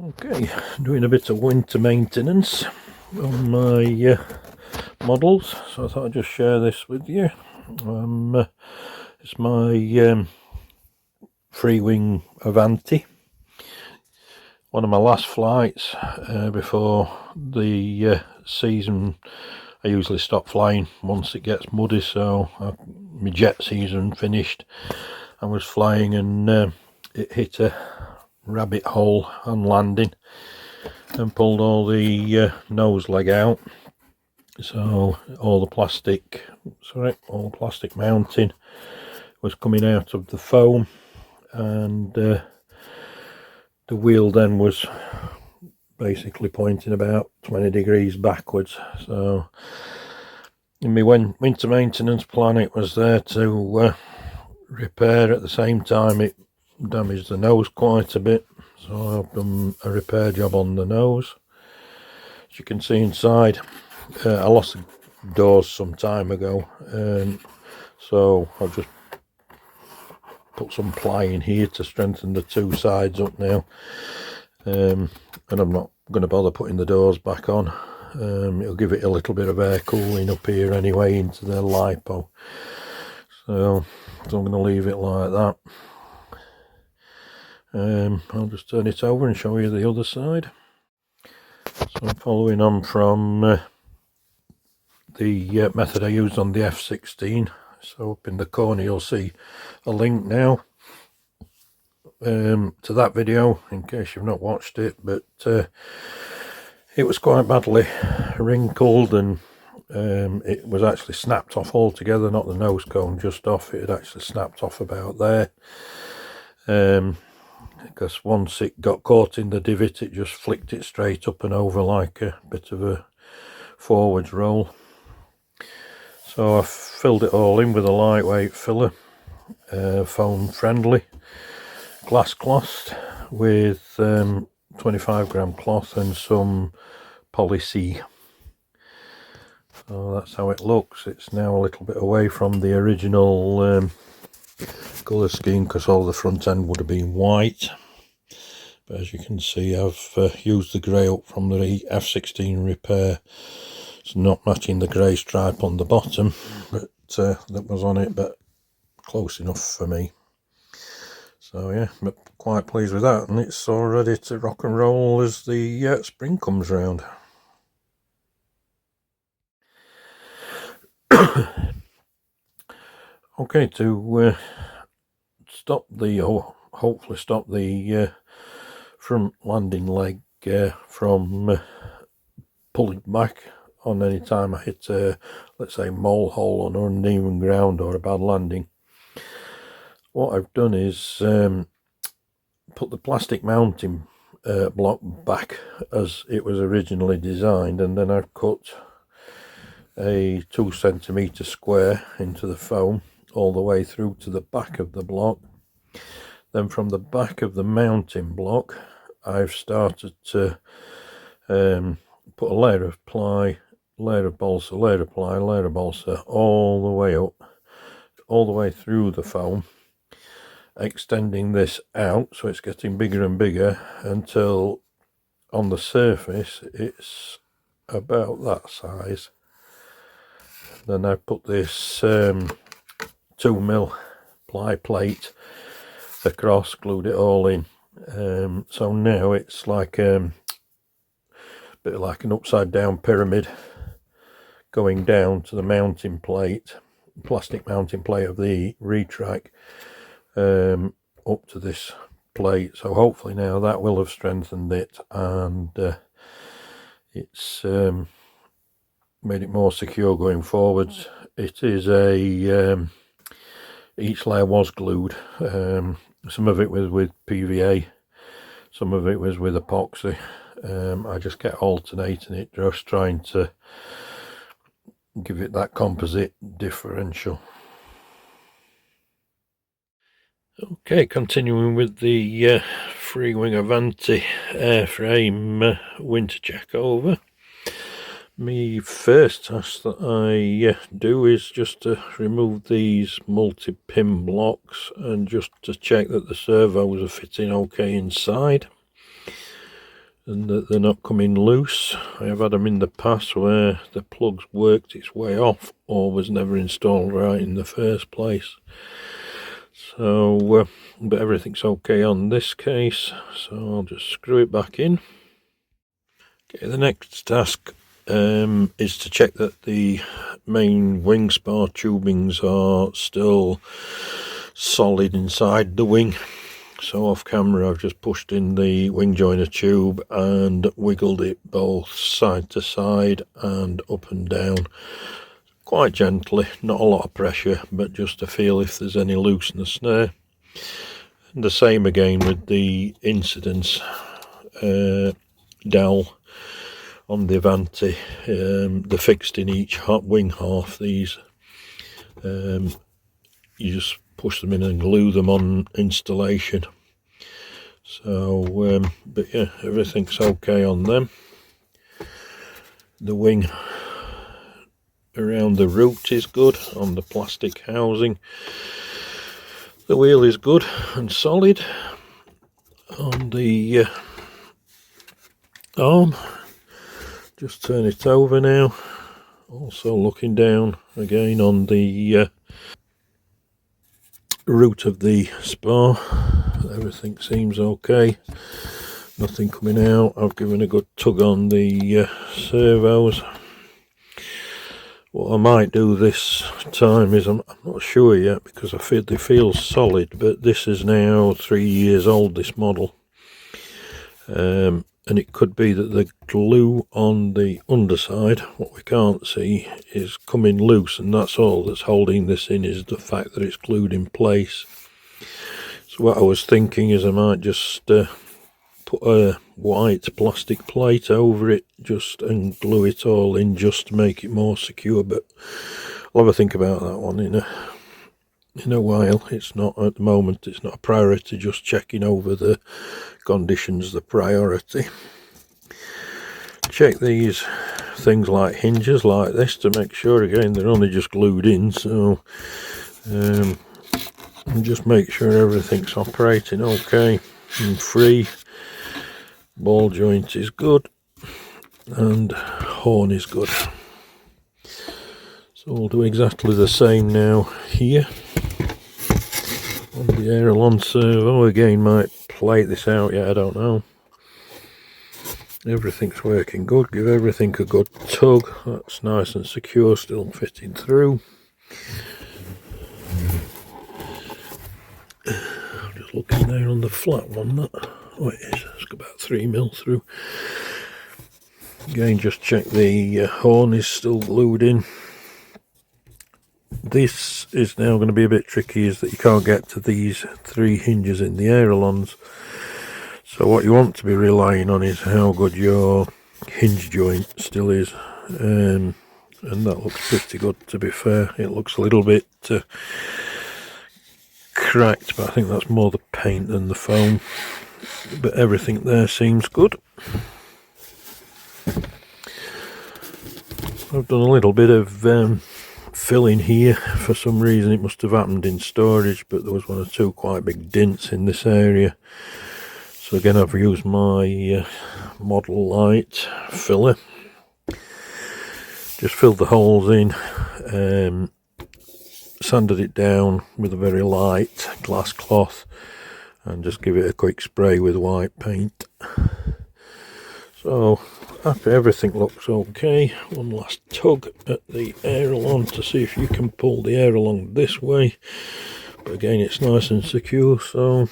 Okay, doing a bit of winter maintenance on my models, so I thought I'd just share this with you. It's my Freewing Avanti, one of my last flights before the season. I usually stop flying once it gets muddy, so my jet season finished. I was flying and it hit a rabbit hole on landing and pulled all the nose leg out, so all the plastic mounting was coming out of the foam, and the wheel then was basically pointing about 20 degrees backwards. So in my winter maintenance plan, it was there to repair. At the same time, it damaged the nose quite a bit, so I've done a repair job on the nose. As you can see inside, I lost the doors some time ago, so I've just put some ply in here to strengthen the two sides up now, and I'm not going to bother putting the doors back on. It'll give it a little bit of air cooling up here anyway into the lipo, so I'm going to leave it like that. I'll just turn it over and show you the other side. So I'm following on from the method I used on the F16. So up in the corner you'll see a link now to that video, in case you've not watched it, but it was quite badly wrinkled, and it was actually snapped off altogether, not the nose cone just off. It had actually snapped off about there, because once it got caught in the divot, it just flicked it straight up and over like a bit of a forwards roll. So I filled it all in with a lightweight filler, foam friendly, glass cloth with 25 gram cloth and some poly C. So that's how it looks. It's now a little bit away from the original colour scheme, because all the front end would have been white. But as you can see, I've used the grey up from the F16 repair. It's not matching the grey stripe on the bottom but that was on it, but close enough for me. So yeah, but quite pleased with that, and it's all ready to rock and roll as the spring comes round. Okay, to stop the hopefully stop the front landing leg from pulling back on any time I hit a, let's say, mole hole on uneven ground or a bad landing, what I've done is put the plastic mounting block back as it was originally designed, and then I've cut a 2 centimeter square into the foam all the way through to the back of the block. Then from the back of the mounting block, I've started to put a layer of ply, layer of balsa, layer of ply, layer of balsa, all the way up, all the way through the foam, extending this out so it's getting bigger and bigger until on the surface it's about that size. Then I put this 2mm ply plate across, glued it all in. So now it's like a bit like an upside down pyramid going down to the mounting plate, plastic mounting plate of the retrack, up to this plate. So hopefully now that will have strengthened it, and it's made it more secure going forwards. It is a each layer was glued. Some of it was with PVA, some of it was with epoxy. I just kept alternating it, just trying to give it that composite differential. Okay, continuing with the Freewing Avanti airframe winter check over. My first task that I do is just to remove these multi-pin blocks and just to check that the servos are fitting okay inside. and that they're not coming loose. I have had them in the past where the plug's worked its way off or was never installed right in the first place. So, but everything's okay on this case, so I'll just screw it back in. Okay, the next task is to check that the main wing spar tubings are still solid inside the wing. So off camera I've just pushed in the wing joiner tube and wiggled it both side to side and up and down quite gently, not a lot of pressure, but just to feel if there's any looseness there. And the same again with the incidence dowel on the Avanti. They're fixed in each wing half. These you just push them in and glue them on installation. So but yeah, everything's okay on them. The wing around the root is good on the plastic housing. The wheel is good and solid on the arm. Just turn it over now. Also looking down again on the root of the spar. Everything seems okay. Nothing coming out. I've given a good tug on the servos. What I might do this time is, I'm not sure yet because I feel they feel solid, but this is now 3 years old, this model. And it could be that the glue on the underside, what we can't see, is coming loose, and that's all that's holding this in, is the fact that it's glued in place. So what I was thinking is I might just put a white plastic plate over it and glue it all in just to make it more secure, but I'll have a think about that one in a while. It's not at the moment, it's not a priority, just checking over the conditions the priority. Check these things like hinges like this to make sure again they're only just glued in, so and just make sure everything's operating okay and free. Ball joint is good and horn is good. So we'll do exactly the same now here on the aileron servo. Again, might plate this out yet, I don't know. Everything's working good. Give everything a good tug. That's nice and secure, still fitting through. I'm just looking there on the flat one. Oh, it is. It's got about 3mm through. Again, just check the horn is still glued in. This is now going to be a bit tricky, is that you can't get to these 3 hinges in the ailerons. So what you want to be relying on is how good your hinge joint still is. And that looks pretty good, to be fair. It looks a little bit cracked, but I think that's more the paint than the foam. But everything there seems good. I've done a little bit of filling here. For some reason it must have happened in storage, but there was 1 or 2 quite big dents in this area. So again, I've used my Model Light filler. Just filled the holes in, sanded it down with a very light glass cloth, and just give it a quick spray with white paint. So after everything looks okay, one last tug at the aileron to see if you can pull the aileron this way. But again, it's nice and secure, so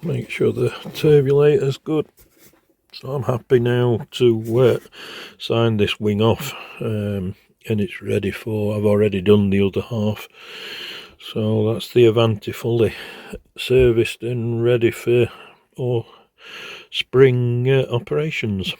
make sure the turbulator's good. So I'm happy now to sign this wing off, and it's ready for, I've already done the other half. So that's the Avanti fully serviced and ready for spring operations.